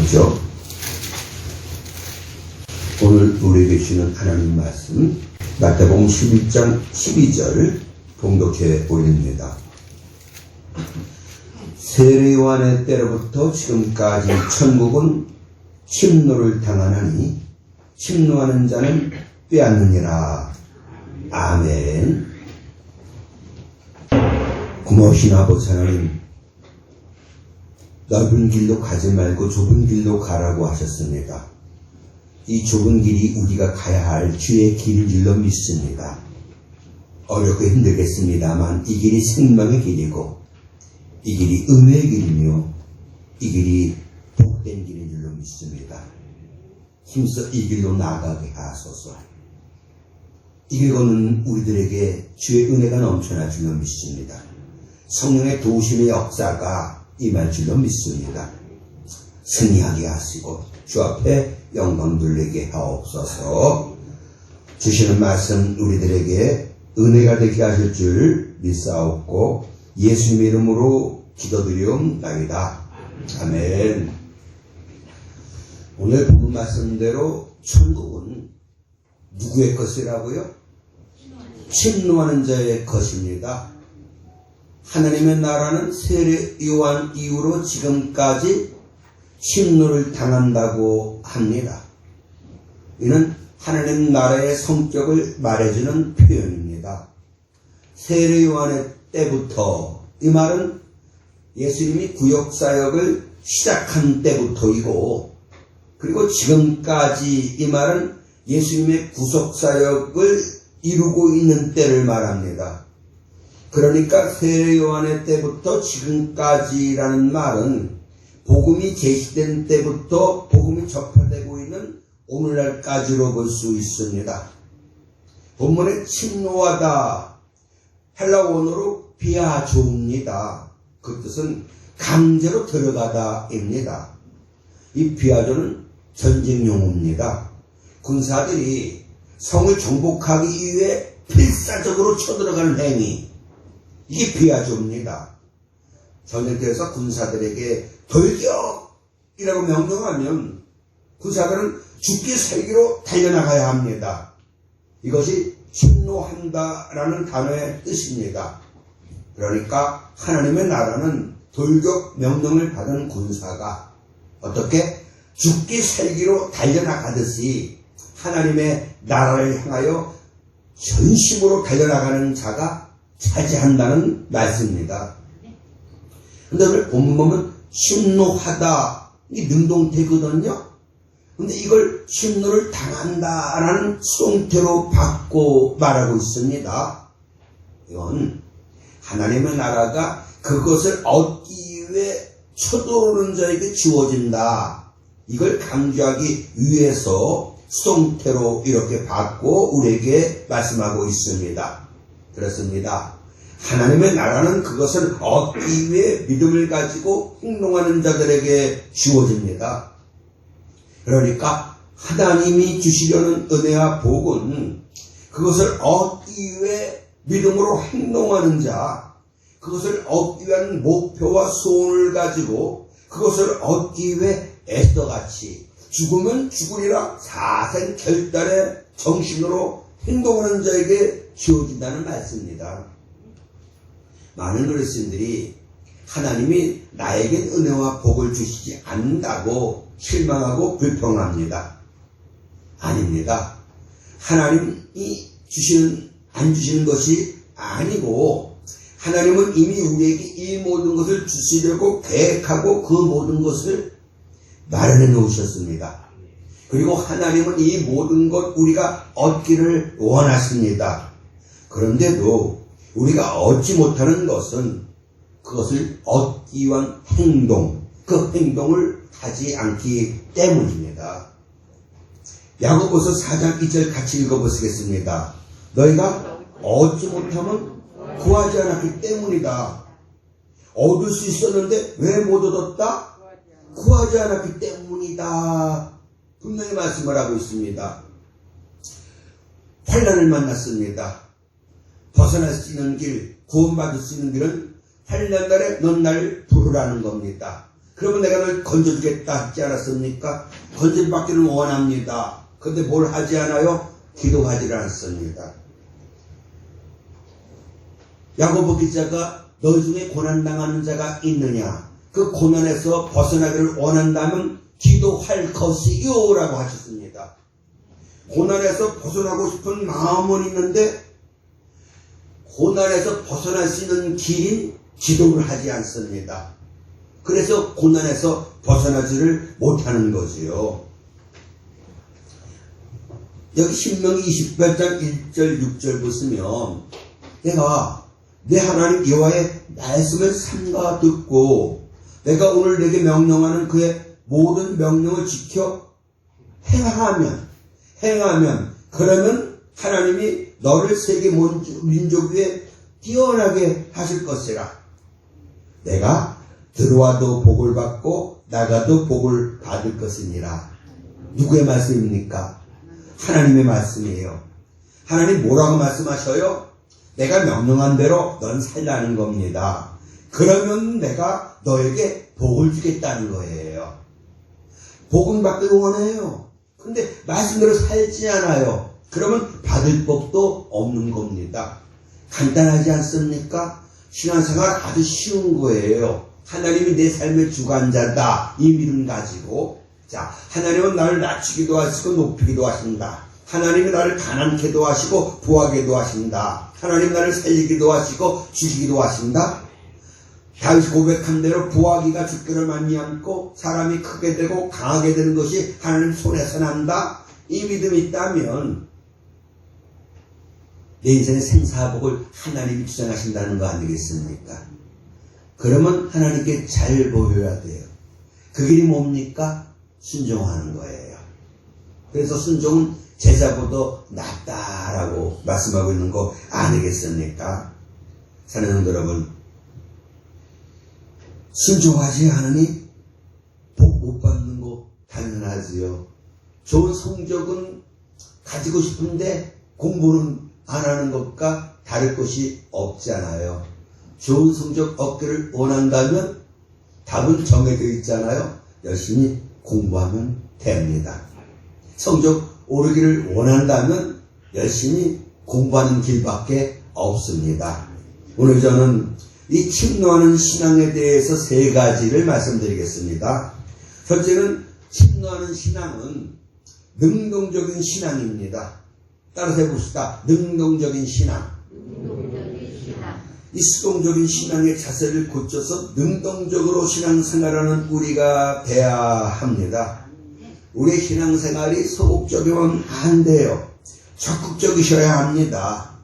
기도하시죠. 오늘 우리에게 주시는 하나님 말씀 마태복음 11장 12절 봉독해 올립니다. 세례 요한의 때로부터 지금까지 천국은 침노를 당하나니 침노하는 자는 빼앗느니라. 아멘. 고마우신 아버지 하나님, 넓은 길로 가지 말고 좁은 길로 가라고 하셨습니다. 이 좁은 길이 우리가 가야 할 주의 길인 줄로 믿습니다. 어렵고 힘들겠습니다만 이 길이 생명의 길이고 이 길이 은혜의 길이며 이 길이 복된 길인 줄로 믿습니다. 힘써 이 길로 나아가게 하소서. 이 길 걷는 우리들에게 주의 은혜가 넘쳐날 줄로 믿습니다. 성령의 도우심의 역사가 임할 줄로 믿습니다. 승리하게 하시고 주 앞에 영광 돌리게 하옵소서. 주시는 말씀 우리들에게 은혜가 되게 하실 줄 믿사옵고 예수님의 이름으로 기도드리옵나이다. 아멘. 오늘 본문 말씀대로 천국은 누구의 것이라고요? 침노하는 자의 것입니다. 하나님의 나라는 세례 요한 이후로 지금까지 침노를 당한다고 합니다. 이는 하나님 나라의 성격을 말해주는 표현입니다. 세례 요한의 때부터, 이 말은 예수님이 구역사역을 시작한 때부터이고, 그리고 지금까지 이 말은 예수님의 구속사역을 이루고 있는 때를 말합니다. 그러니까 세례 요한의 때부터 지금까지라는 말은 복음이 계시된 때부터 복음이 접해되고 있는 오늘날까지로 볼 수 있습니다. 본문에 침노하다, 헬라 원어로 비아조입니다. 그 뜻은 강제로 들어가다입니다. 이 비아조는 전쟁 용어입니다. 군사들이 성을 정복하기 위해 필사적으로 쳐들어가는 행위, 이게 비아조입니다. 전쟁터에서 군사들에게 돌격이라고 명령하면 군사들은 죽기 살기로 달려나가야 합니다. 이것이 침노한다라는 단어의 뜻입니다. 그러니까 하나님의 나라는 돌격 명령을 받은 군사가 어떻게 죽기 살기로 달려나가듯이 하나님의 나라를 향하여 전심으로 달려나가는 자가 차지한다는 말씀입니다. 근데 오늘 본문 보면 침노하다, 이 능동태거든요. 근데 이걸 침노를 당한다라는 수동태로 바꿔 말하고 있습니다. 이건 하나님의 나라가 그것을 얻기 위해 쳐들어오는 자에게 주어진다. 이걸 강조하기 위해서 수동태로 이렇게 바꿔 우리에게 말씀하고 있습니다. 그렇습니다. 하나님의 나라는 그것을 얻기 위해 믿음을 가지고 행동하는 자들에게 주어집니다. 그러니까 하나님이 주시려는 은혜와 복은 그것을 얻기 위해 믿음으로 행동하는 자, 그것을 얻기 위한 목표와 소원을 가지고 그것을 얻기 위해 애써같이 죽으면 죽으리라 사생 결단의 정신으로 행동하는 자에게 주어진다는 말씀입니다. 많은 그리스도인들이 하나님이 나에게 은혜와 복을 주시지 않는다고 실망하고 불평합니다. 아닙니다. 하나님이 안 주시는 것이 아니고 하나님은 이미 우리에게 이 모든 것을 주시려고 계획하고 그 모든 것을 마련해 놓으셨습니다. 그리고 하나님은 이 모든 것 우리가 얻기를 원하십니다. 그런데도 우리가 얻지 못하는 것은 그것을 얻기 위한 행동, 그 행동을 하지 않기 때문입니다. 야고보서 4장 2절 같이 읽어보시겠습니다. 너희가 얻지 못하면 구하지 않았기 때문이다. 얻을 수 있었는데 왜 못 얻었다? 구하지 않았기 때문이다. 분명히 말씀을 하고 있습니다. 환난을 만났습니다. 벗어날 수 있는 길, 구원받을 수 있는 길은 환난날에 넌 나를 부르라는 겁니다. 그러면 내가 널 건져주겠다 했지 않았습니까? 건져받기를 원합니다. 근데 뭘 하지 않아요? 기도하지 않습니다. 야고보 기자가 너희 중에 고난당하는 자가 있느냐? 그 고난에서 벗어나기를 원한다면 기도할 것이요 라고 하셨습니다. 고난에서 벗어나고 싶은 마음은 있는데 고난에서 벗어날 수 있는 길인 기도를 하지 않습니다. 그래서 고난에서 벗어나지를 못하는 거지요. 여기 신명기 28장 1절 6절 보시면 내가 내 하나님 여호와의 말씀을 삼가 듣고 내가 오늘 내게 명령하는 그의 모든 명령을 지켜 행하면 그러면 하나님이 너를 세계 민족 위에 뛰어나게 하실 것이라. 내가 들어와도 복을 받고 나가도 복을 받을 것이니라. 누구의 말씀입니까? 하나님의 말씀이에요. 하나님 뭐라고 말씀하셔요? 내가 명령한 대로 넌 살라는 겁니다. 그러면 내가 너에게 복을 주겠다는 거예요. 복은 받기 원해요. 근데 말씀대로 살지 않아요. 그러면 받을 법도 없는 겁니다. 간단하지 않습니까? 신앙생활 아주 쉬운 거예요. 하나님이 내 삶의 주관자다. 이 믿음 가지고 자, 하나님은 나를 낮추기도 하시고 높이기도 하신다. 하나님이 나를 가난케도 하시고 부하게도 하신다. 하나님 나를 살리기도 하시고 죽이기도 하신다. 다윗이 고백한 대로 부하기가 죽기를 말미암고 사람이 크게 되고 강하게 되는 것이 하나님 손에서 난다. 이 믿음이 있다면 내 인생의 생사복을 하나님이 주장하신다는 거 아니겠습니까? 그러면 하나님께 잘 보여야 돼요. 그 길이 뭡니까? 순종하는 거예요. 그래서 순종은 제자보다 낫다라고 말씀하고 있는 거 아니겠습니까? 사랑하는 여러분, 순종하지 않으니 복 못 받는 거 당연하지요. 좋은 성적은 가지고 싶은데 공부는 안 하는 것과 다를 것이 없잖아요. 좋은 성적 얻기를 원한다면 답은 정해져 있잖아요. 열심히 공부하면 됩니다. 성적 오르기를 원한다면 열심히 공부하는 길밖에 없습니다. 오늘 저는 이 침노하는 신앙에 대해서 세 가지를 말씀드리겠습니다. 첫째는 침노하는 신앙은 능동적인 신앙입니다. 따라서 해봅시다. 능동적인 신앙. 이 수동적인 신앙의 자세를 고쳐서 능동적으로 신앙생활하는 우리가 돼야 합니다. 우리의 신앙생활이 소극적이면 안 돼요. 적극적이셔야 합니다.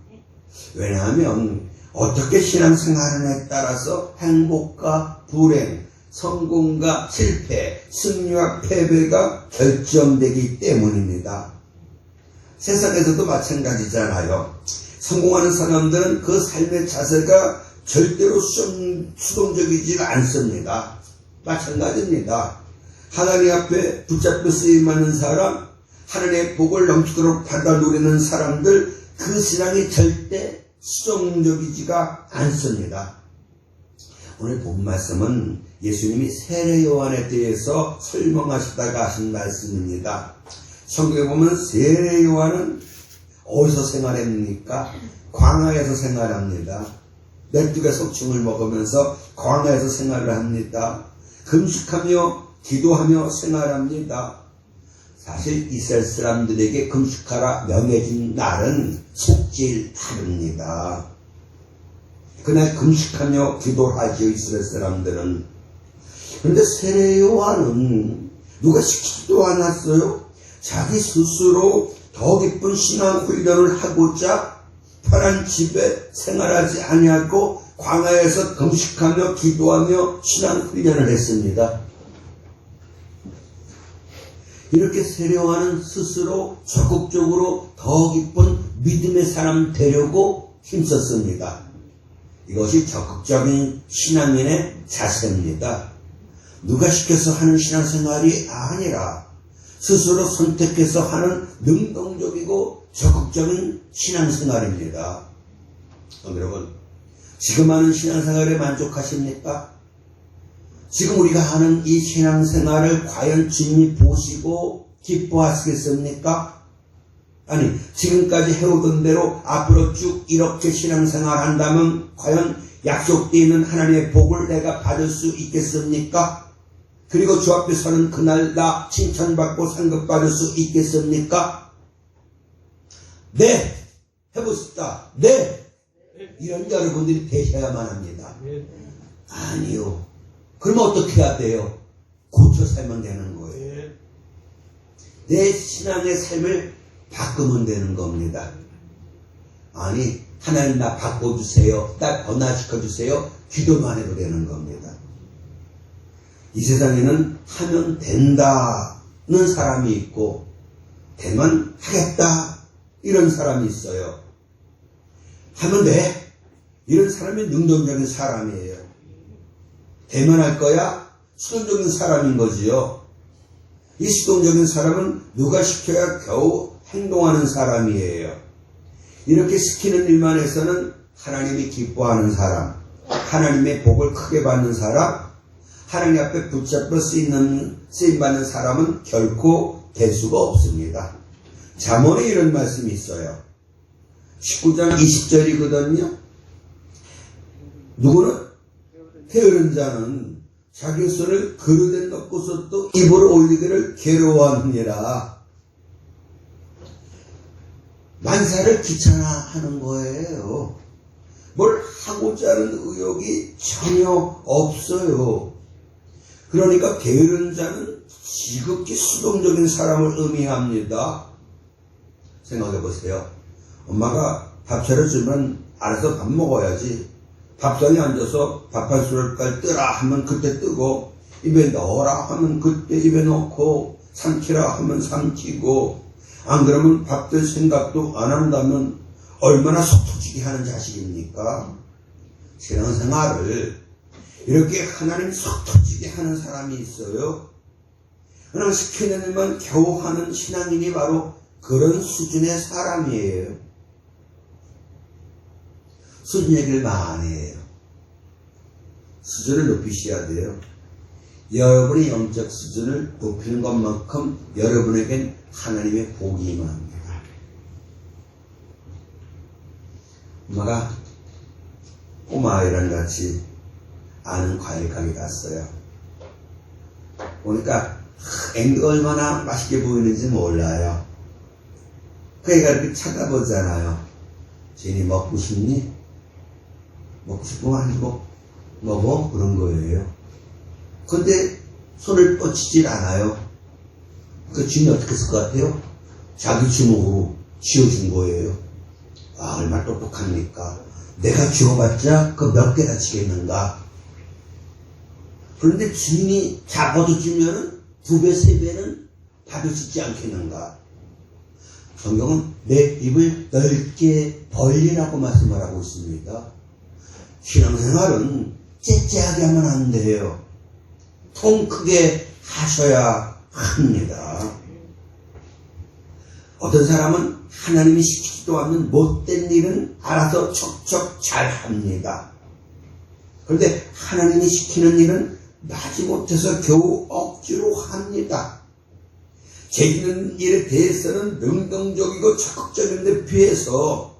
왜냐하면 어떻게 신앙생활하느냐에 따라서 행복과 불행, 성공과 실패, 승리와 패배가 결정되기 때문입니다. 세상에서도 마찬가지잖아요. 성공하는 사람들은 그 삶의 자세가 절대로 수동적이지 않습니다. 마찬가지입니다. 하나님 앞에 붙잡혀 쓰임하는 사람, 하나님의 복을 넘치도록 받아 누리는 사람들, 그 신앙이 절대 수동적이지가 않습니다. 오늘 본 말씀은 예수님이 세례 요한에 대해서 설명하시다가 하신 말씀입니다. 성경에 보면 세례 요한은 어디서 생활합니까? 광야에서 생활합니다. 메뚜기 석충을 먹으면서 광야에서 생활을 합니다. 금식하며 기도하며 생활합니다. 사실 이스라엘 사람들에게 금식하라 명해진 날은 속죄일 날입니다. 그날 금식하며 기도하지요, 이스라엘 사람들은. 그런데 세례 요한은 누가 시키지도 않았어요. 자기 스스로 더 깊은 신앙 훈련을 하고자 편한 집에 생활하지 아니하고 광야에서 금식하며 기도하며 신앙 훈련을 했습니다. 이렇게 세례 요한은 스스로 적극적으로 더 깊은 믿음의 사람 되려고 힘썼습니다. 이것이 적극적인 신앙인의 자세입니다. 누가 시켜서 하는 신앙생활이 아니라 스스로 선택해서 하는 능동적이고 적극적인 신앙생활입니다. 여러분, 지금 하는 신앙생활에 만족하십니까? 지금 우리가 하는 이 신앙생활을 과연 주님이 보시고 기뻐하시겠습니까? 아니, 지금까지 해오던 대로 앞으로 쭉 이렇게 신앙생활 한다면 과연 약속되어 있는 하나님의 복을 내가 받을 수 있겠습니까? 그리고 주 앞에 서는 그날 나 칭찬받고 상급받을 수 있겠습니까? 네! 해보십시다. 네! 이런 여러분들이 되셔야만 합니다. 아니요. 그럼 어떻게 해야 돼요? 고쳐 살면 되는 거예요. 내 신앙의 삶을 바꾸면 되는 겁니다. 아니, 하나님 나 바꿔주세요. 나 변화시켜주세요. 기도만 해도 되는 겁니다. 이 세상에는 하면 된다는 사람이 있고 되면 하겠다 이런 사람이 있어요. 하면 돼. 이런 사람이 능동적인 사람이에요. 되면 할 거야? 수동적인 사람인 거지요. 이 수동적인 사람은 누가 시켜야 겨우 행동하는 사람이에요. 이렇게 시키는 일만 해서는 하나님이 기뻐하는 사람, 하나님의 복을 크게 받는 사람, 하나님 앞에 붙잡혀 쓰임받는 사람은 결코 될 수가 없습니다. 잠언에 이런 말씀이 있어요. 19장 20절이거든요. 누구는? 게으른 자는 자기 손을 그릇에 넣고서 또 입으로 올리기를 괴로워하느니라. 만사를 귀찮아하는 거예요. 뭘 하고자 하는 의욕이 전혀 없어요. 그러니까 게으른 자는 지극히 수동적인 사람을 의미합니다. 생각해 보세요. 엄마가 밥 차려주면 알아서 밥 먹어야지. 밥상에 앉아서 밥 한 숟갈 뜨라 하면 그때 뜨고, 입에 넣어라 하면 그때 입에 넣고, 삼키라 하면 삼키고, 안 그러면 밥 될 생각도 안 한다면 얼마나 속 터지게 하는 자식입니까? 신앙생활을 이렇게 하나님 속 터지게 하는 사람이 있어요. 그냥 시키는 일만 겨우 하는 신앙인이 바로 그런 수준의 사람이에요. 수준 얘기를 많이 해요. 수준을 높이셔야 돼요. 여러분의 영적 수준을 높이는 것만큼 여러분에겐 하나님의 복이 임합니다. 엄마가 꼬마아이랑 같이 아는 과일 가게 갔어요. 보니까 앵두가 얼마나 맛있게 보이는지 몰라요. 그 애가 이렇게 쳐다보잖아요. 쟤니 먹고 싶니? 먹고 싶으면 아니고 먹어? 그런 거예요. 근데 손을 뻗치질 않아요. 그 주인이 어떻게 했을 것 같아요? 자기 주먹으로 쥐어준 거예요. 아, 얼마나 똑똑합니까? 내가 쥐어봤자 그 몇 개나 치겠는가? 그런데 주인이 잡아도 주면은 2배, 3배는 받을 수 있지 않겠는가? 성경은 내 입을 넓게 벌리라고 말씀을 하고 있습니다. 신앙생활은 째째하게 하면 안 돼요. 통 크게 하셔야 합니다. 어떤 사람은 하나님이 시키지도 않는 못된 일은 알아서 척척 잘 합니다. 그런데 하나님이 시키는 일은 마지못해서 겨우 억지로 합니다. 제기는 일에 대해서는 능동적이고 적극적인데 비해서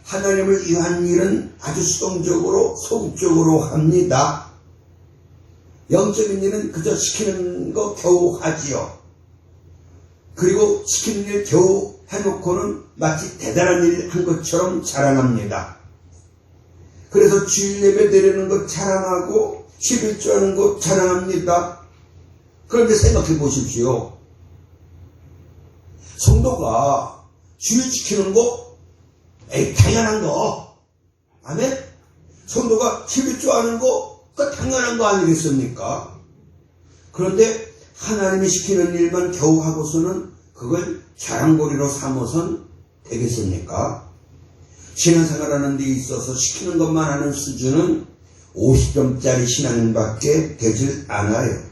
하나님을 위한 일은 아주 수동적으로 소극적으로 합니다. 영적인 일은 그저 시키는 거 겨우 하지요. 그리고 시키는 일 겨우 해놓고는 마치 대단한 일 한 것처럼 자랑합니다. 그래서 주일 예배 드리는 것 자랑하고 11조 하는 것 자랑합니다. 그런데 생각해 보십시오. 성도가 주일 지키는 거 당연한 거. 아멘? 성도가 11조 하는 거 그 당연한 거 아니겠습니까? 그런데 하나님이 시키는 일만 겨우 하고서는 그걸 자랑거리로 삼아선 되겠습니까? 신앙생활하는 데 있어서 시키는 것만 하는 수준은 50점짜리 신앙인밖에 되질 않아요.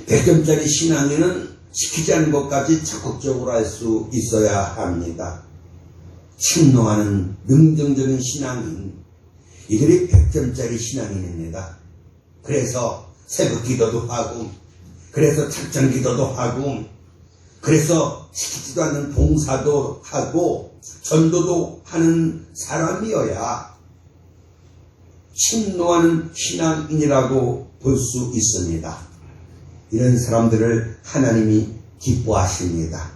100점짜리 신앙인은 시키지 않은 것까지 적극적으로 할 수 있어야 합니다. 침노하는 능동적인 신앙인, 이들이 100점짜리 신앙인입니다. 그래서 새벽 기도도 하고, 그래서 작전 기도도 하고, 그래서 시키지도 않는 봉사도 하고, 전도도 하는 사람이어야 침노하는 신앙인이라고 볼 수 있습니다. 이런 사람들을 하나님이 기뻐하십니다.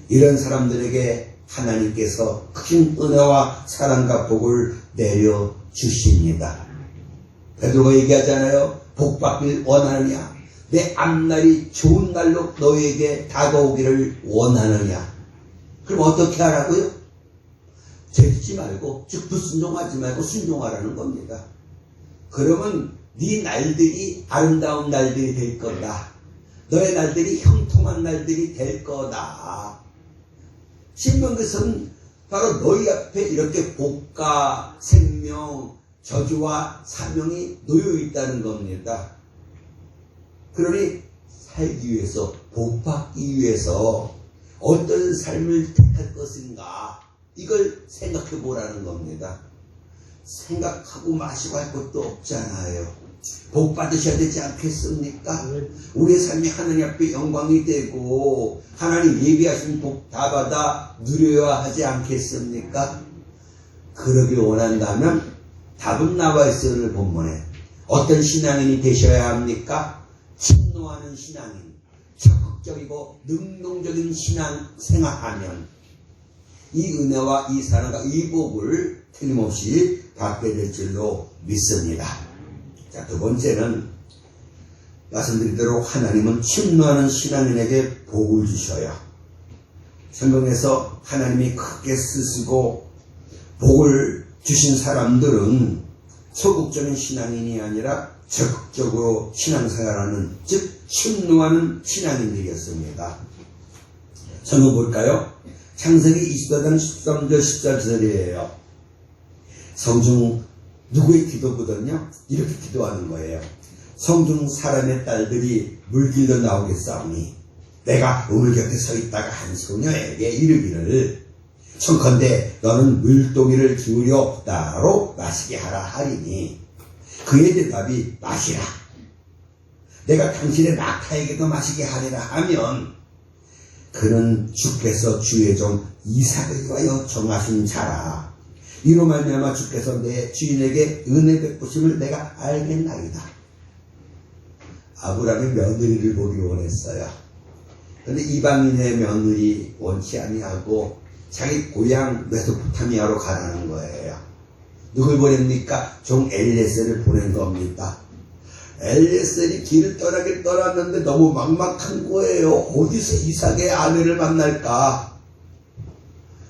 이런 사람들에게 하나님께서 큰 은혜와 사랑과 복을 내려주십니다. 베드로가 얘기하잖아요. 복 받길 원하느냐? 내 앞날이 좋은 날로 너에게 다가오기를 원하느냐? 그럼 어떻게 하라고요? 죄짓지 말고, 즉 불순종하지 말고 순종하라는 겁니다. 그러면 네 날들이 아름다운 날들이 될 거다. 너의 날들이 형통한 날들이 될 거다. 신명기서는 바로 너희 앞에 이렇게 복과 생명, 저주와 사명이 놓여 있다는 겁니다. 그러니 살기 위해서, 복받기 위해서 어떤 삶을 택할 것인가, 이걸 생각해 보라는 겁니다. 생각하고 마시고 할 것도 없잖아요. 복 받으셔야 되지 않겠습니까? 우리의 삶이 하나님 앞에 영광이 되고 하나님 예비하신 복 다 받아 누려야 하지 않겠습니까? 그러길 원한다면 답은 나와 있어요. 오늘 본문에 어떤 신앙인이 되셔야 합니까? 침노하는 신앙인, 적극적이고 능동적인 신앙 생활하면 이 은혜와 이 사랑과 이 복을 틀림없이 받게 될 줄로 믿습니다. 자, 두 번째는 말씀드린 대로 하나님은 침노하는 신앙인에게 복을 주셔요. 성경에서 하나님이 크게 쓰시고 복을 주신 사람들은 소극적인 신앙인이 아니라 적극적으로 신앙생활하는, 즉 침노하는 신앙인들이었습니다. 성경 볼까요? 창세기 24장 13절 14절이에요. 성중 누구의 기도거든요? 이렇게 기도하는 거예요. 성중 사람의 딸들이 물길로 나오겠사오니 내가 우물 곁에 서 있다가 한 소녀에게 이르기를 청컨대 너는 물동이를 기울여 나로 마시게 하라 하리니 그의 대답이 마시라. 내가 당신의 낙타에게도 마시게 하리라 하면 그는 주께서 주의 종 이삭을 위하여 정하신 자라. 이로 말미암아 주께서 내 주인에게 은혜 베푸심을 내가 알겠나이다. 아브라함의 며느리를 보기 원했어요. 그런데 이방인의 며느리 원치 아니하고 자기 고향 메소포타미아로 가라는 거예요. 누굴 보냅니까? 종 엘리에셀을 보낸 겁니다. 엘리에셀이 길을 떠나긴 떠났는데 너무 막막한 거예요. 어디서 이삭의 아내를 만날까?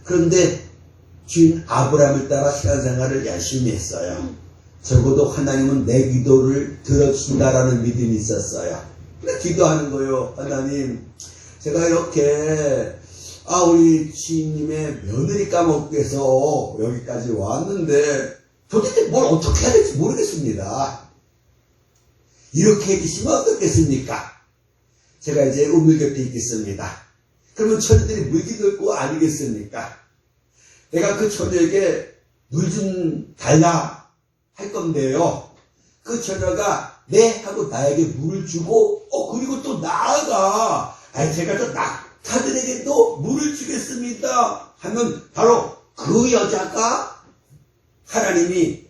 그런데 주인 아브라함을 따라 신앙생활을 열심히 했어요. 적어도 하나님은 내 기도를 들어주신다라는 믿음이 있었어요. 근데 기도하는 거예요. 하나님, 제가 이렇게 우리 주인님의 며느리 까먹기 위해서 여기까지 왔는데 도대체 뭘 어떻게 해야 될지 모르겠습니다. 이렇게 해주시면 어떻겠습니까? 제가 이제 우물 곁에 있겠습니다. 그러면 처녀들이 물기도 있고 아니겠습니까? 내가 그 처녀에게 물 좀 달라 할 건데요. 그 처녀가 네 하고 나에게 물을 주고 그리고 또 나아가 제가 또 낙타들에게도 물을 주겠습니다 하면 바로 그 여자가 하나님이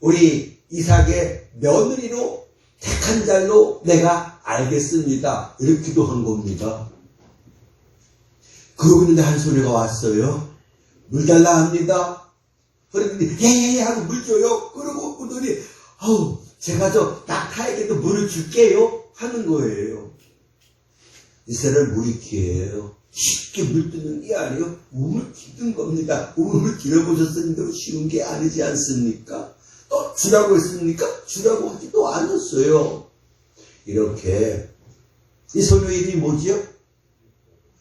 우리 이삭의 며느리로 택한 자로 내가 알겠습니다. 이렇게 기도한 겁니다. 그러고 있는데 한 소리가 왔어요. 물 달라 합니다. 그랬더니 예예예 하고 물 줘요. 그러고 보더니 제가 저 낙타에게도 물을 줄게요 하는 거예요. 이스라엘 물이 귀해요. 쉽게 물 뜨는 게 아니에요. 우물 기든 겁니다. 우물을 길어보셨으니까 쉬운 게 아니지 않습니까? 또 주라고 했습니까? 주라고 하지도 않았어요. 이렇게 이 소녀 이름이 뭐지요?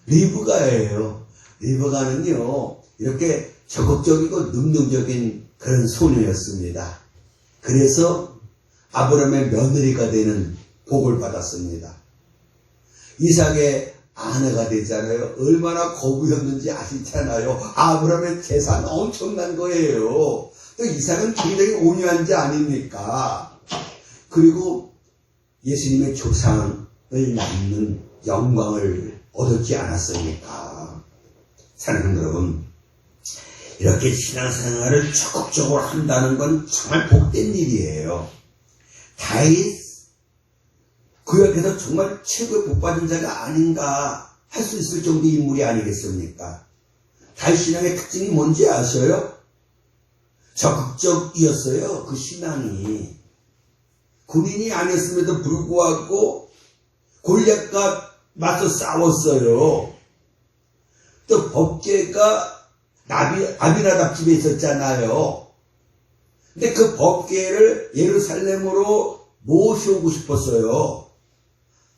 리브가예요. 리브가는요 이렇게 적극적이고 능동적인 그런 소녀였습니다. 그래서 아브라함의 며느리가 되는 복을 받았습니다. 이삭의 아내가 되잖아요. 얼마나 거부였는지 아시잖아요. 아브라함의 재산 엄청난 거예요. 또 이삭은 굉장히 온유한 자 아닙니까? 그리고 예수님의 조상을 낳는 영광을 얻었지 않았습니까? 사랑하는 여러분, 이렇게 신앙생활을 적극적으로 한다는 건 정말 복된 일이에요. 다윗, 구약에서 정말 최고의 복받은 자가 아닌가 할 수 있을 정도의 인물이 아니겠습니까? 다윗 신앙의 특징이 뭔지 아셔요? 적극적이었어요. 그 신앙이. 군인이 아니었음에도 불구하고 골리앗과 맞서 싸웠어요. 또 법궤가 아비나답 집에 있었잖아요. 근데 그 법궤를 예루살렘으로 모셔오고 싶었어요.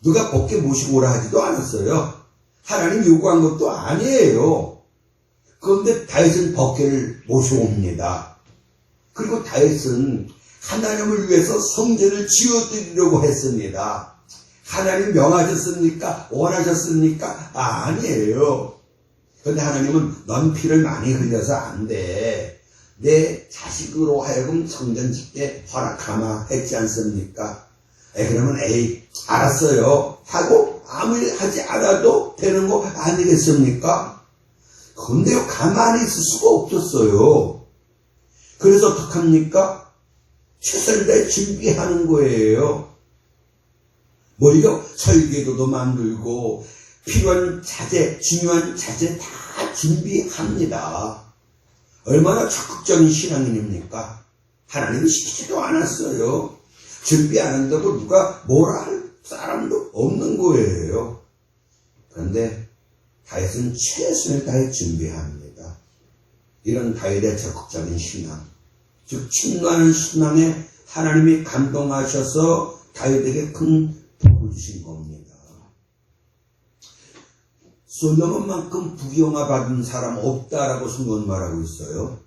누가 법궤 모시고 오라 하지도 않았어요. 하나님 요구한 것도 아니에요. 그런데 다윗은 법궤를 모셔옵니다. 그리고 다윗은 하나님을 위해서 성전을 지어드리려고 했습니다. 하나님 명하셨습니까? 원하셨습니까? 아니에요. 그런데 하나님은 넌 피를 많이 흘려서 안 돼. 내 자식으로 하여금 성전 짓게 허락하마 했지 않습니까? 그러면 알았어요 하고 아무 일 하지 않아도 되는 거 아니겠습니까? 그런데요, 가만히 있을 수가 없었어요. 그래서 어떡합니까? 최선을 다해 준비하는 거예요. 뭐이요? 설계도도 만들고 필요한 자재, 중요한 자재 다 준비합니다. 얼마나 적극적인 신앙인입니까? 하나님이 시키지도 않았어요. 준비 안 한다고 누가 뭐라 할 사람도 없는 거예요. 그런데 다윗은 최선을 다해 준비합니다. 이런 다윗의 적극적인 신앙, 즉 침노하는 신앙에 하나님이 감동하셔서 다윗에게 큰 복을 주신 겁니다. 솔로몬만큼 부귀영화 받은 사람 없다라고 성경은 말하고 있어요.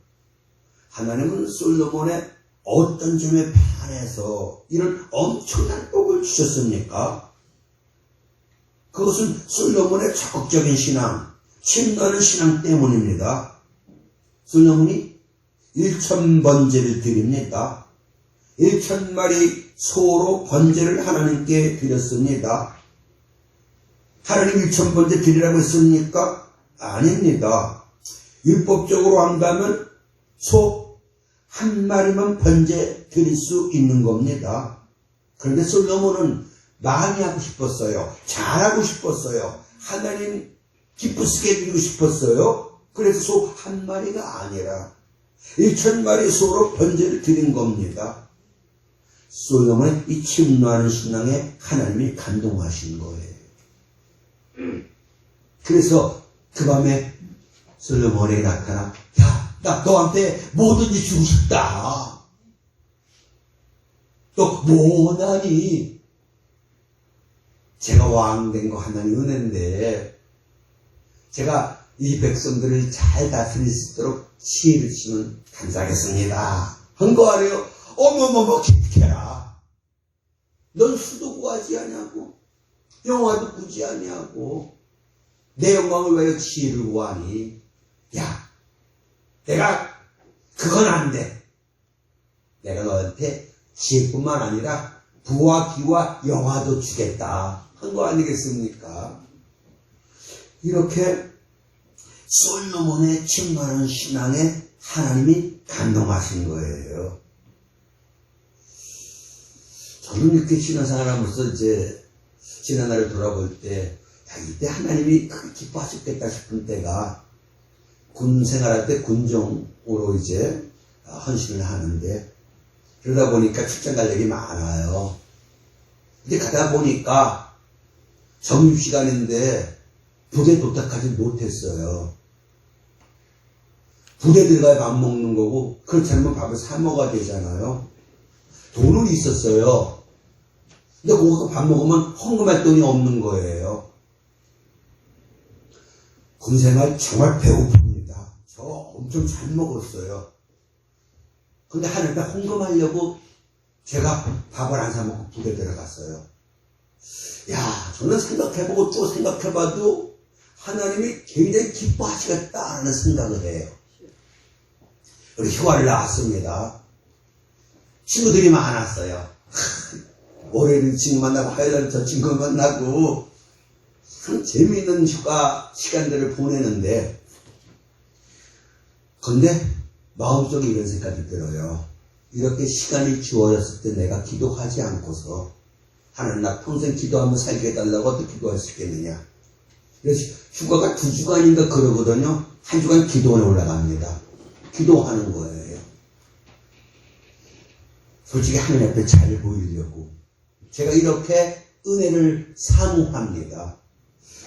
하나님은 솔로몬의 어떤 점에 반해서 이런 엄청난 복을 주셨습니까? 그것은 솔로몬의 적극적인 신앙, 침노하는 신앙 때문입니다. 솔로몬이 1000번제를 드립니다. 1000마리 소로 번제를 하나님께 드렸습니다. 하나님 1000번제 드리라고 했습니까? 아닙니다. 율법적으로 한다면 소 한 마리만 번제 드릴 수 있는 겁니다. 그런데 솔로몬은 많이 하고 싶었어요. 잘하고 싶었어요. 하나님 기쁘시게 드리고 싶었어요. 그래서 소 한 마리가 아니라 1000마리 소로 번제를 드린 겁니다. 솔로몬의 이 침노하는 신앙에 하나님이 감동하신 거예요. 그래서 그 밤에 솔로몬에게 나타나, 야, 나 너한테 뭐든지 주고 싶다. 또 뭐하니? 제가 왕 된 거 하나님 은혜인데 제가 이 백성들을 잘 다스릴 수 있도록 지혜를 주시면 감사하겠습니다. 한 거 아니에요? 어머머머 기특해라. 넌 수도 구하지 아니하고 영화도 구지 아니하고 내 영광을 위하여 지혜를 구하니, 야, 내가 그건 안 돼. 내가 너한테 지혜뿐만 아니라 부와 기와 영화도 주겠다 한 거 아니겠습니까? 이렇게 솔로몬의 침노하는 신앙에 하나님이 감동하신 거예요. 저는 이렇게 신앙생활하면서 이제 지난날을 돌아볼 때, 야, 이때 하나님이 크게 기뻐하셨겠다 싶은 때가 군 생활할 때 군종으로 이제 헌신을 하는데, 그러다 보니까 출장 갈 일이 많아요. 근데 가다 보니까 점심시간인데 부대 도착하지 못했어요. 부대 들어가야 밥 먹는 거고, 그렇지 않으면 밥을 사 먹어야 되잖아요. 돈은 있었어요. 근데 거기서 밥 먹으면 헌금할 돈이 없는 거예요. 군생활 정말 배고픕니다. 저 엄청 잘 먹었어요. 근데 하늘날 헌금하려고 제가 밥을 안 사 먹고 부대 들어갔어요. 야, 저는 생각해보고 또 생각해봐도 하나님이 굉장히 기뻐하시겠다는 생각을 해요. 우리 휴가를 나왔습니다. 친구들이 많았어요. 월요일은 친구 만나고 화요일은 저 친구 만나고 참 재미있는 휴가 시간들을 보내는데, 근데 마음속에 이런 생각이 들어요. 이렇게 시간이 주어졌을 때 내가 기도하지 않고서 하나님 나 평생 기도하며 살게 해달라고 어떻게 기도할 수 있겠느냐. 그래서 휴가가 2주간인가 그러거든요. 1주간 기도원에 올라갑니다. 기도하는 거예요. 솔직히 하나님 앞에 잘 보이려고. 제가 이렇게 은혜를 사모합니다.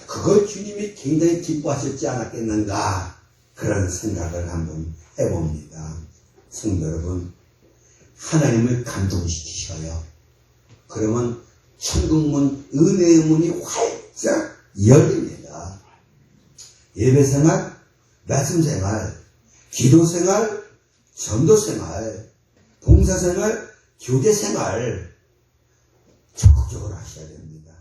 그걸 주님이 굉장히 기뻐하셨지 않았겠는가, 그런 생각을 한번 해봅니다. 성도 여러분, 하나님을 감동시키셔요. 그러면 천국문, 은혜의 문이 활짝 열립니다. 예배생활, 말씀생활, 기도생활, 전도생활, 봉사생활, 교제생활 적극적으로 하셔야 됩니다.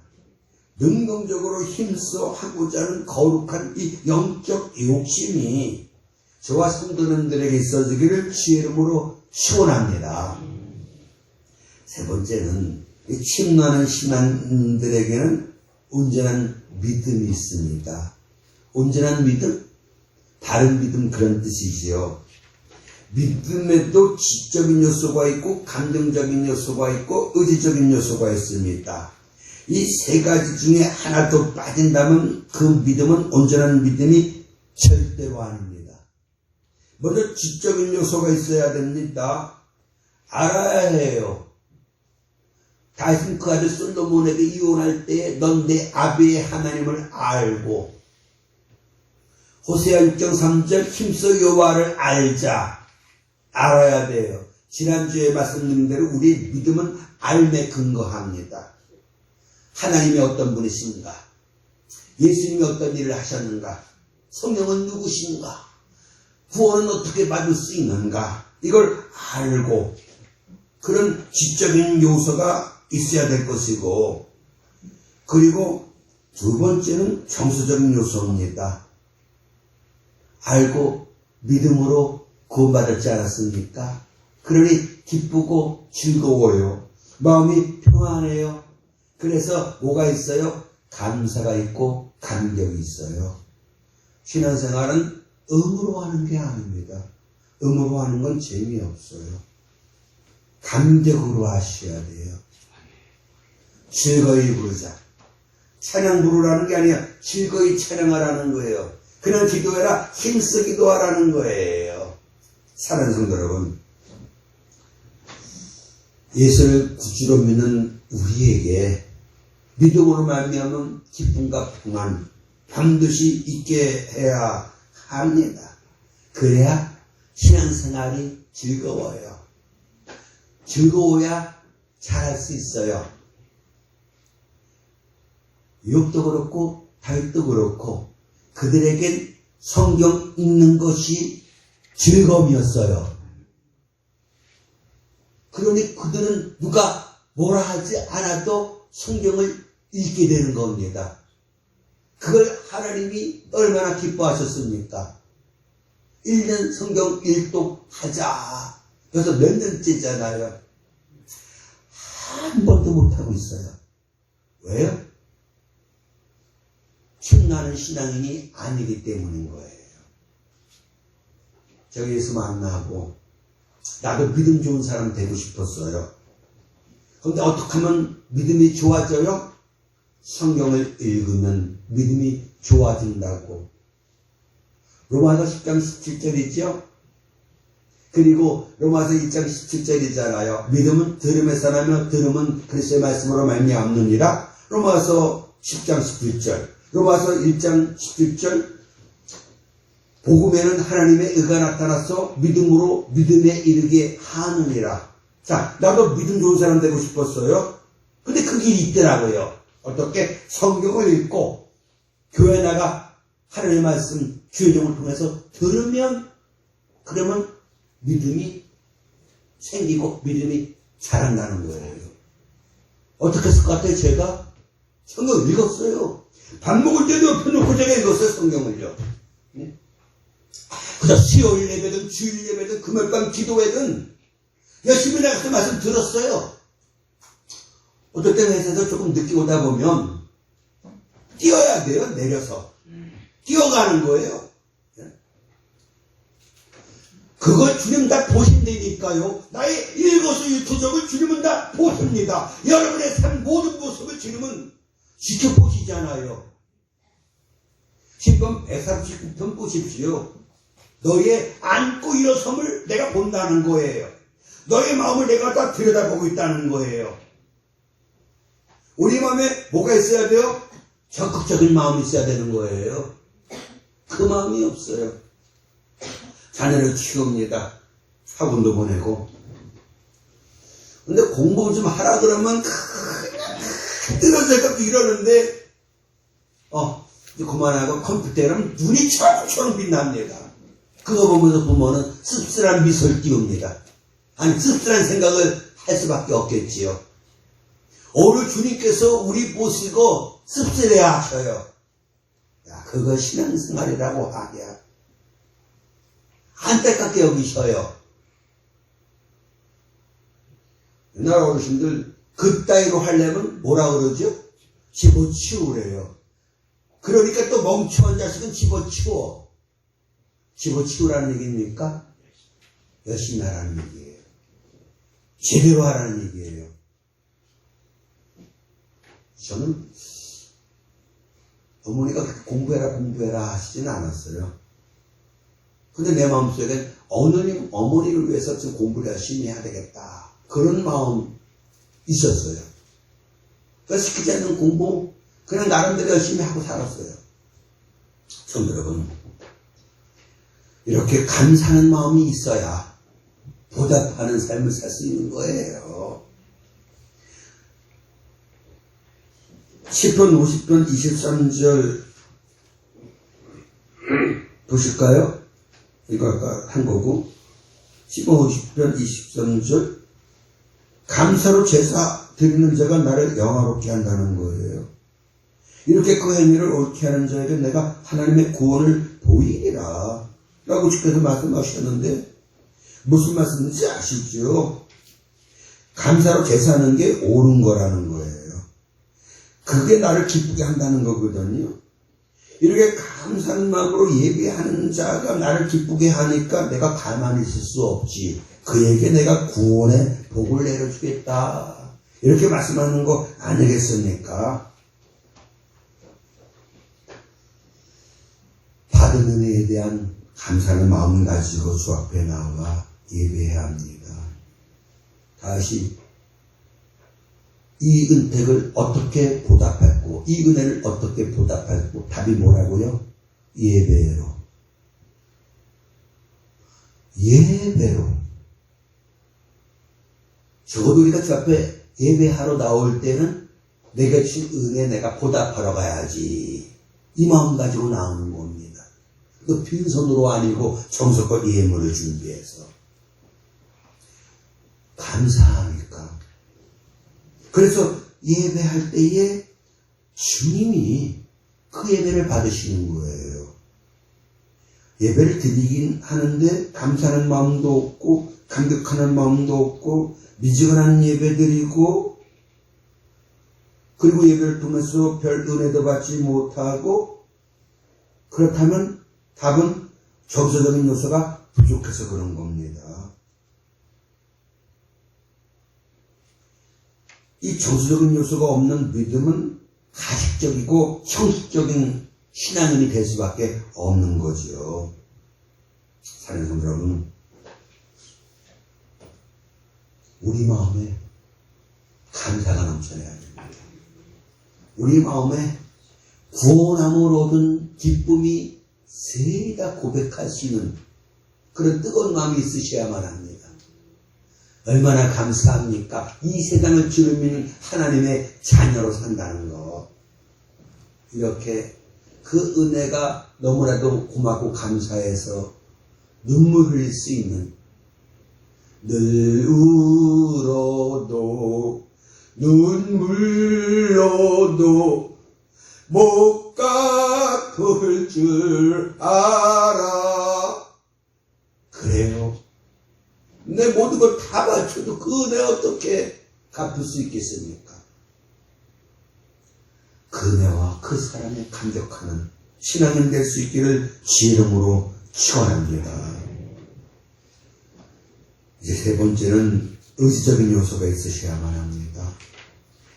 능동적으로 힘써 하고자 하는 거룩한 이 영적 욕심이 저와 성도님들에게 있어지기를 주의 이름으로 축원합니다. 세 번째는 이 침노하는 신앙인들에게는 온전한 믿음이 있습니다. 온전한 믿음? 다른 믿음 그런 뜻이지요. 믿음에도 지적인 요소가 있고 감정적인 요소가 있고 의지적인 요소가 있습니다. 이 세 가지 중에 하나도 빠진다면 그 믿음은 온전한 믿음이 절대로 아닙니다. 먼저 지적인 요소가 있어야 됩니다. 알아야 해요. 다윗은 그 아들 솔로몬에게 이혼할 때에 넌 내 아비의 하나님을 알고, 호세아 6장 3절 힘써 여호와를 알자. 알아야 돼요. 지난주에 말씀드린 대로 우리 믿음은 알매 근거합니다. 하나님이 어떤 분이신가? 예수님이 어떤 일을 하셨는가? 성령은 누구신가? 구원은 어떻게 받을 수 있는가? 이걸 알고 그런 지적인 요소가 있어야 될 것이고, 그리고 두 번째는 정서적인 요소입니다. 알고 믿음으로 구원받았지 않았습니까? 그러니 기쁘고 즐거워요. 마음이 평안해요. 그래서 뭐가 있어요? 감사가 있고 감격이 있어요. 신앙생활은 의무로 하는 게 아닙니다. 의무로 하는 건 재미없어요. 감격으로 하셔야 돼요. 즐거이 부르자. 찬양 부르라는 게 아니야. 즐거이 찬양하라는 거예요. 그냥 기도해라. 힘써 기도하라는 거예요. 사랑하는 성도 여러분, 예수를 구주로 믿는 우리에게 믿음으로 말미암은 기쁨과 평안 반드시 있게 해야 합니다. 그래야 신앙생활이 즐거워요. 즐거워야 잘할 수 있어요. 욥도 그렇고 다윗도 그렇고 그들에겐 성경 읽는 것이 즐거움이었어요. 그러니 그들은 누가 뭐라 하지 않아도 성경을 읽게 되는 겁니다. 그걸 하나님이 얼마나 기뻐하셨습니까? 1년 성경 일독하자. 그래서 몇 년째잖아요. 한 번도 못하고 있어요. 왜요? 침나는 신앙인이 아니기 때문인 거예요. 저기 예수 만나고 나도 믿음 좋은 사람 되고 싶었어요. 그런데 어떻게 하면 믿음이 좋아져요? 성경을 읽으면 믿음이 좋아진다고. 로마서 10장 17절이죠. 그리고 로마서 2장 17절이잖아요. 믿음은 들음에서 나며 들음은 그리스도의 말씀으로 말미암느니라. 로마서 10장 17절. 로마서 1장 17절. 복음에는 하나님의 의가 나타나서 믿음으로 믿음에 이르게 하느니라. 자, 나도 믿음 좋은 사람 되고 싶었어요. 근데 그 길이 있더라고요. 어떻게? 성경을 읽고 교회 나가 하나님의 말씀 주의종을 통해서 들으면, 그러면 믿음이 생기고 믿음이 자란다는 거예요. 어떻게 했을 것 같아요? 제가 성경 읽었어요. 밥 먹을 때도 옆에 놓고 제가 읽었어요. 성경을요. 그저 수요일 예배든 주일 예배든 금요일밤 기도회든 열심히 나가서 말씀 들었어요. 어떨 때 회사에서 조금 늦게 오다 보면 뛰어야 돼요. 내려서 뛰어가는 거예요. 그걸 주님 다 보신다니까요. 나의 일거수일투족을 주님은 다 보십니다. 여러분의 삶 모든 모습을 주님은 지켜보시잖아요. 10번 139편 보십시오. 너의 앉고 일어섬을 내가 본다는 거예요. 너의 마음을 내가 다 들여다보고 있다는 거예요. 우리 마음에 뭐가 있어야 돼요? 적극적인 마음이 있어야 되는 거예요. 그 마음이 없어요. 자녀를 키웁니다. 학원도 보내고. 근데 공부 좀 하라 그러면 그냥 떨어져갖고 이러는데 이제 그만하고 컴퓨터랑 눈이 초록초록 빛납니다. 그거 보면서 부모는 씁쓸한 미소를 띄웁니다. 아니 씁쓸한 생각을 할 수밖에 없겠지요. 오늘 주님께서 우리 보시고 씁쓸해 하셔요. 야, 그거 신앙생활이라고 하랴. 안타깝게 여기셔요. 옛날 어르신들 그따위로 하려면 뭐라 그러죠? 집어치우래요. 그러니까 또 멍청한 자식은 집어치워. 집어치우라는 얘기입니까? 열심히 하라는 얘기예요. 제대로 하라는 얘기예요. 저는 어머니가 공부해라 하시진 않았어요. 근데 내 마음속에 어머니를 위해서 좀 공부를 열심히 해야 되겠다. 그런 마음 있었어요. 그러니까 시키지 않는 공부 그냥 나름대로 열심히 하고 살았어요. 성도 여러분, 이렇게 감사하는 마음이 있어야 보답하는 삶을 살 수 있는 거예요. 10편 50편 23절 보실까요? 이거 아까 한 거고 10편 50편 23절 감사로 제사 드리는 자가 나를 영화롭게 한다는 거예요. 이렇게 그 행위를 옳게 하는 자에게 내가 하나님의 구원을 보이리라 라고 주께서 말씀하셨는데 무슨 말씀인지 아시죠? 감사로 제사하는 게 옳은 거라는 거예요. 그게 나를 기쁘게 한다는 거거든요. 이렇게 감사한 마음으로 예배하는 자가 나를 기쁘게 하니까 내가 가만히 있을 수 없지. 그에게 내가 구원의 복을 내려주겠다. 이렇게 말씀하는 거 아니겠습니까? 받은 은혜에 대한 감사의 마음을 가지고 주 앞에 나와 예배해야 합니다. 다시 이 은택을 어떻게 보답했고 이 은혜를 어떻게 보답했고 답이 뭐라고요? 예배로. 적어도 우리가 주 앞에 예배하러 나올 때는 내가 준 은혜 내가 보답하러 가야지. 이 마음 가지고 나오는 겁니다. 그 빈손으로 아니고 정성껏 예물을 준비해서. 감사하니까. 그래서 예배할 때에 주님이 그 예배를 받으시는 거예요. 예배를 드리긴 하는데 감사하는 마음도 없고 감격하는 마음도 없고 미지근한 예배 드리고 그리고 예배를 통해서 별 은혜도 받지 못하고 그렇다면 답은 정서적인 요소가 부족해서 그런 겁니다. 이 정서적인 요소가 없는 믿음은 가식적이고 형식적인 신앙인이 될 수밖에 없는 거죠. 사랑하는 성도 여러분, 우리 마음에 감사가 넘쳐나야 됩니다. 우리 마음에 구원함을 얻은 기쁨이 세다 고백할 수 있는 그런 뜨거운 마음이 있으셔야만 합니다. 얼마나 감사합니까? 이 세상을 주를 믿는 하나님의 자녀로 산다는 것. 이렇게 그 은혜가 너무나도 고맙고 감사해서 눈물 흘릴 수 있는 늘 울어도 눈물로도 못 갚을 줄 알아. 그래요. 내 모든 걸 다 바쳐도 그 은혜 어떻게 갚을 수 있겠습니까? 그 사람의 감격하는 신앙인 될 수 있기를 주의 이름으로 축원합니다. 이제 세 번째는 의지적인 요소가 있으셔야만 합니다.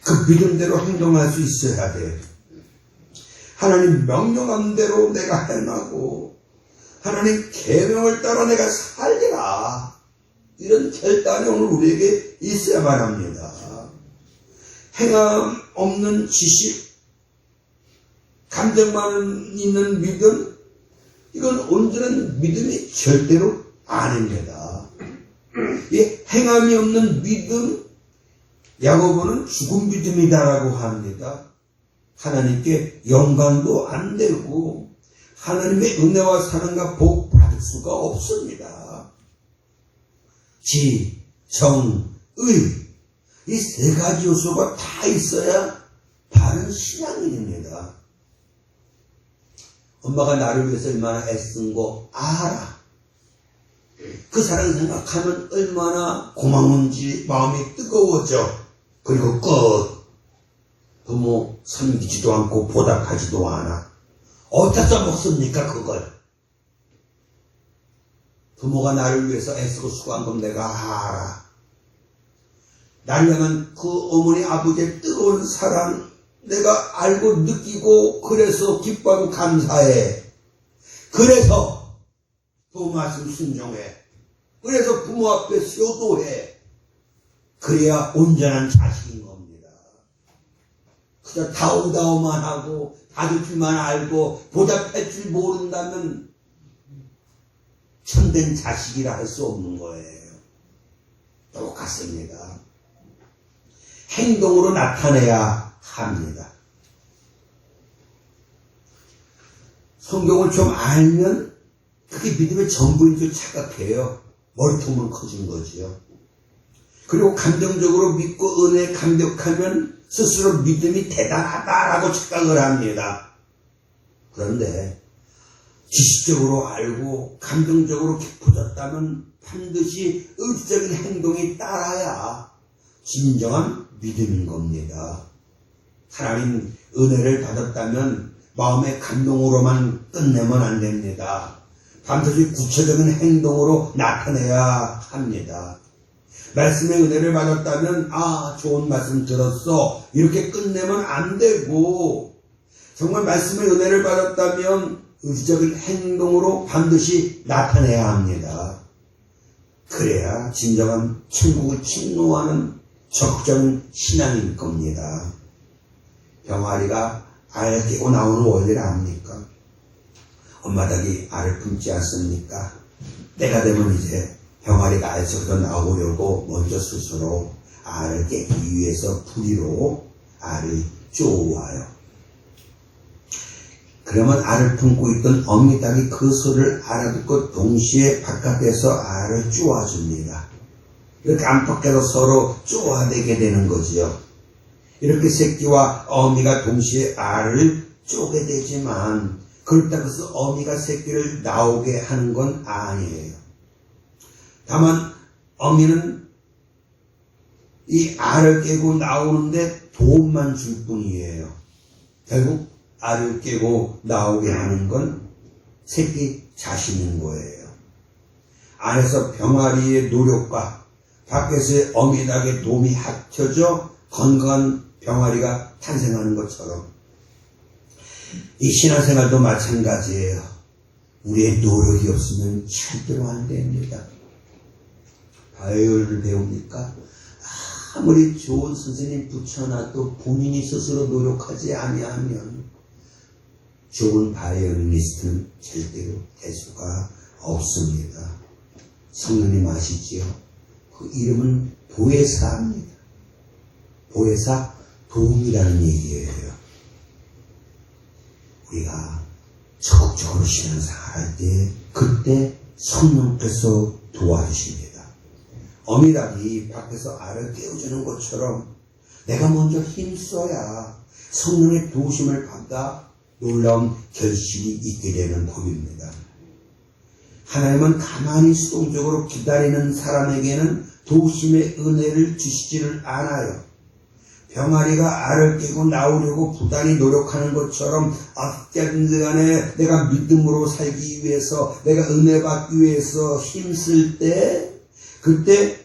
그 믿음대로 행동할 수 있어야 돼. 하나님 명령한 대로 내가 행하고 하나님 계명을 따라 내가 살리라. 이런 결단이 오늘 우리에게 있어야만 합니다. 행함 없는 지식, 감정만 있는 믿음, 이건 온전한 믿음이 절대로 아닙니다. 이 행함이 없는 믿음, 야고보는 죽은 믿음이다라고 합니다. 하나님께 영광도 안 되고 하나님의 은혜와 사랑과 복 받을 수가 없습니다. 지, 정, 의, 이 세 가지 요소가 다 있어야 바른 신앙인입니다. 엄마가 나를 위해서 얼마나 애쓴 거 알아. 그 사랑 생각하면 얼마나 고마운지 마음이 뜨거워져. 그리고 끝. 부모 섬기지도 않고 보답하지도 않아. 어디다 먹습니까 그걸. 부모가 나를 위해서 애쓰고 수고한 건 내가 알아. 나를 향한 그 어머니 아버지의 뜨거운 사랑 내가 알고 느끼고 그래서 기뻐하고 감사해. 그래서 부모 말씀 순종해. 그래서 부모 앞에 효도해. 그래야 온전한 자식인 겁니다. 그저 다오다오만 하고 받을 줄만 알고 보답할 줄 모른다면 참된 자식이라 할 수 없는 거예요. 똑같습니다. 행동으로 나타내야 합니다. 성경을 좀 알면 그게 믿음의 전부인 줄 착각해요. 머리통으로 커진 거지요. 그리고 감정적으로 믿고 은혜에 감격하면 스스로 믿음이 대단하다라고 착각을 합니다. 그런데 지식적으로 알고 감정적으로 깊어졌다면 반드시 의지적인 행동이 따라야 진정한 믿음인 겁니다. 하나님 은혜를 받았다면 마음의 감동으로만 끝내면 안 됩니다. 반드시 구체적인 행동으로 나타내야 합니다. 말씀의 은혜를 받았다면 좋은 말씀 들었어 이렇게 끝내면 안 되고 정말 말씀의 은혜를 받았다면 의지적인 행동으로 반드시 나타내야 합니다. 그래야 진정한 천국을 침노하는 적정한 신앙일 겁니다. 병아리가 알 깨고 나오는 원리를 압니까? 엄마 닭이 알을 품지 않습니까? 때가 되면 이제 병아리가 알 속에서 나오려고 먼저 스스로 알을 깨기 위해서 부리로 알을 쪼아요. 그러면 알을 품고 있던 어미 닭이 그 소리를 알아듣고 동시에 바깥에서 알을 쪼아줍니다. 이렇게 안팎에서 서로 쪼아대게 되는 거지요. 이렇게 새끼와 어미가 동시에 알을 쪼게 되지만 그렇다고 해서 어미가 새끼를 나오게 하는 건 아니에요. 다만 어미는 이 알을 깨고 나오는데 도움만 줄 뿐이에요. 결국 알을 깨고 나오게 하는 건 새끼 자신인 거예요. 안에서 병아리의 노력과 밖에서의 어미닭의 도움이 합쳐져 건강한 병아리가 탄생하는 것처럼 이 신앙생활도 마찬가지예요. 우리의 노력이 없으면 절대로 안 됩니다. 바이올린을 배웁니까? 아무리 좋은 선생님 붙여놔도 본인이 스스로 노력하지 아니하면 좋은 바이올리니스트는 절대로 될 수가 없습니다. 성령님 아시지요? 그 이름은 보혜사입니다. 보혜사 도움이라는 얘기예요. 우리가 적극적으로 신앙생활할 때 그때 성령께서 도와주십니다. 어미닭이 밖에서 알을 깨워주는 것처럼 내가 먼저 힘써야 성령의 도우심을 받아 놀라운 결실이 있게 되는 법입니다. 하나님은 가만히 수동적으로 기다리는 사람에게는 도우심의 은혜를 주시지를 않아요. 병아리가 알을 깨고 나오려고 부단히 노력하는 것처럼 어쨌든 간에 내가 믿음으로 살기 위해서, 내가 은혜 받기 위해서 힘쓸 때, 그때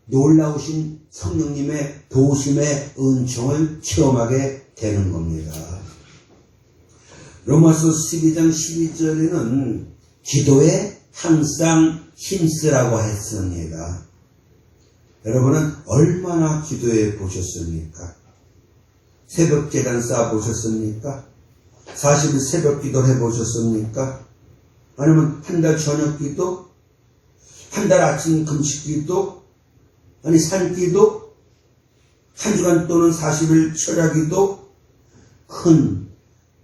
놀라우신 성령님의 도우심의 은총을 체험하게 되는 겁니다. 로마서 12장 12절에는 기도에 항상 힘쓰라고 했습니다. 여러분은 얼마나 기도해 보셨습니까? 새벽 제단 쌓아 보셨습니까? 40일 새벽 기도 해 보셨습니까? 아니면 한 달 저녁 기도? 한 달 아침 금식 기도? 아니 산 기도? 한 주간 또는 40일 철야 기도? 큰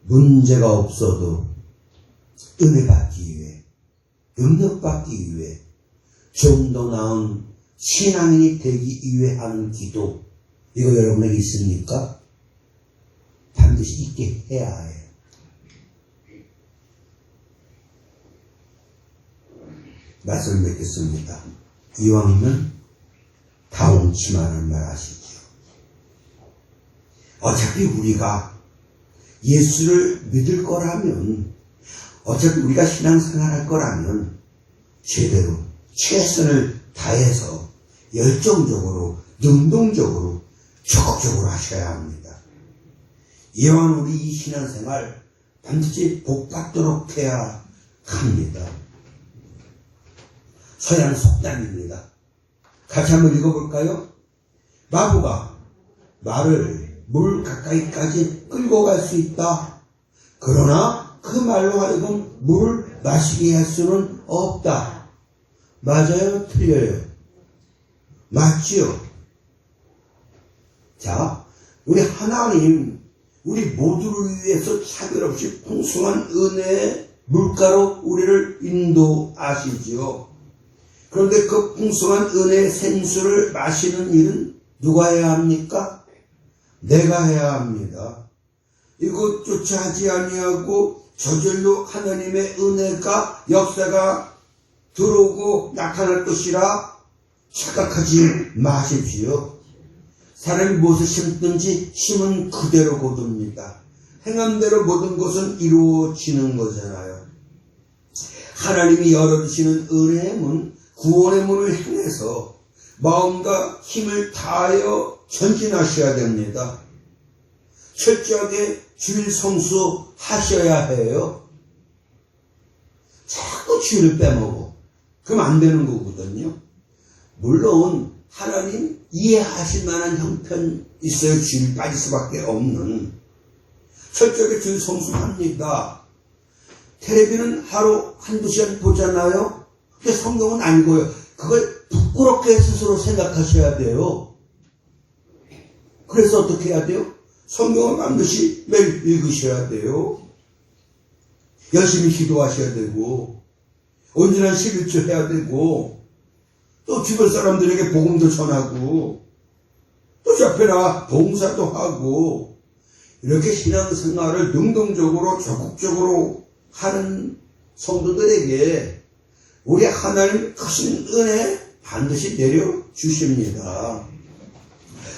문제가 없어도 은혜 받기 위해, 능력 받기 위해, 좀 더 나은 신앙인이 되기 위해 하는 기도, 이거 여러분에게 있습니까? 반드시 있게 해야 해요. 말씀 맺겠습니다. 이왕이면 다홍치마는 말 하시죠. 어차피 우리가 예수를 믿을 거라면, 어차피 우리가 신앙생활 할 거라면 제대로 최선을 다해서 열정적으로, 능동적으로, 적극적으로 하셔야 합니다. 이왕 우리 이 신앙생활 반드시 복받도록 해야 합니다. 서양 속담입니다. 같이 한번 읽어볼까요? 마부가 말을 물 가까이까지 끌고 갈 수 있다. 그러나 그 말로 하여금 물을 마시게 할 수는 없다. 맞아요? 틀려요? 맞지요? 자, 우리 하나님, 우리 모두를 위해서 차별 없이 풍성한 은혜의 물가로 우리를 인도하시지요. 그런데 그 풍성한 은혜의 생수를 마시는 일은 누가 해야 합니까? 내가 해야 합니다. 이것조차 하지 아니하고 저절로 하나님의 은혜가, 역사가 들어오고 나타날 것이라 착각하지 마십시오. 사람이 무엇을 심든지 심은 그대로 거둡니다. 행한 대로 모든 것은 이루어지는 거잖아요. 하나님이 열어주시는 은혜의 문, 구원의 문을 향해서 마음과 힘을 다하여 전진하셔야 됩니다. 철저하게 주일 성수하셔야 해요. 자꾸 주일을 빼먹어. 그럼 안 되는 거거든요. 물론 하나님 이해하실 만한 형편 있어요. 주일 빠질 수밖에 없는. 철저하게 주일 성수합니다. 텔레비는 하루 한두 시간 보잖아요. 근데 성경은 안 읽어요. 그걸 부끄럽게 스스로 생각하셔야 돼요. 그래서 어떻게 해야 돼요? 성경을 반드시 매일 읽으셔야 돼요. 열심히 기도하셔야 되고, 온전한 11조 해야 되고, 또 주변 사람들에게 복음도 전하고, 또 잡혀라 봉사도 하고, 이렇게 신앙생활을 능동적으로 적극적으로 하는 성도들에게 우리 하나님 크신 은혜 반드시 내려주십니다.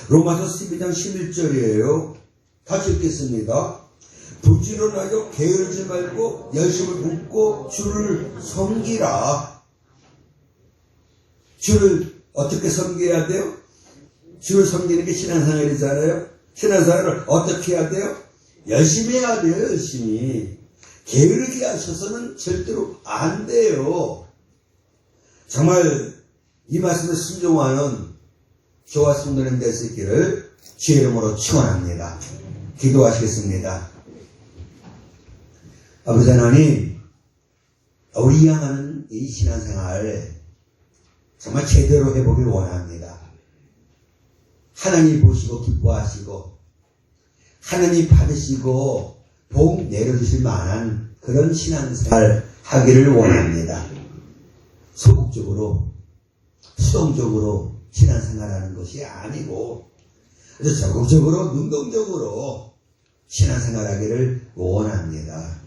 로마서 12장 11절이에요. 같이 읽겠습니다. 부지런하여 게으르지 말고 열심을 붓고 주를 섬기라. 주를 어떻게 섬겨야 돼요? 주를 섬기는 게 신앙생활이잖아요. 신앙생활을 어떻게 해야 돼요? 열심히 해야 돼요. 열심히. 게으르게 하셔서는 절대로 안 돼요. 정말 이 말씀을 순종하는 저와 성도님 될 수 있기를 주의 이름으로 축원합니다. 기도하시겠습니다. 아버지 하나님, 우리 향하는 이 신앙생활 정말 제대로 해보길 원합니다. 하나님 보시고 기뻐하시고 하나님 받으시고 복 내려주실 만한 그런 신앙생활 하기를 원합니다. 소극적으로 수동적으로 신앙생활하는 것이 아니고 적극적으로 능동적으로 신앙생활하기를 원합니다.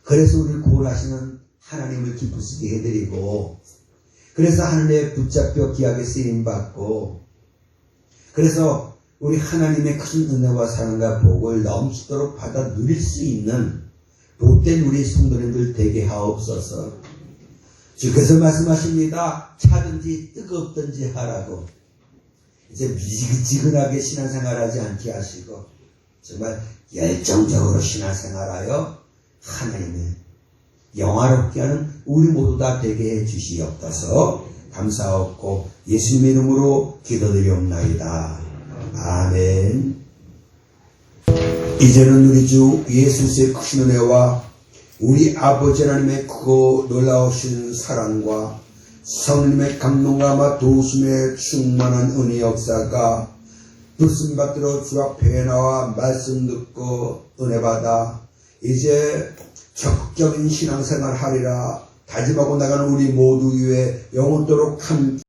그래서 우리를 구원하시는 하나님을 기쁘시게 해드리고, 그래서 하늘에 붙잡혀 귀하게 쓰임받고, 그래서 우리 하나님의 큰 은혜와 사랑과 복을 넘치도록 받아 누릴 수 있는 복된 우리 성도님들 되게 하옵소서. 주께서 말씀하십니다. 차든지 뜨겁든지 하라고. 이제 미지근하게 신앙생활하지 않게 하시고 정말 열정적으로 신앙생활하여 하나님을 영화롭게 하는 우리 모두 다 되게 해주시옵소서. 감사하옵고 예수님의 이름으로 기도드리옵나이다. 아멘. 이제는 우리 주 예수의 크신 은혜와 우리 아버지 하나님의 크고 놀라우신 사랑과 성령의 감동과 도우심에 충만한 은혜 역사가 부름 받들어 주 앞에 나와 말씀 듣고 은혜 받아 이제 적극적인 신앙생활 하리라 다짐하고 나가는 우리 모두 위에 영원토록 함께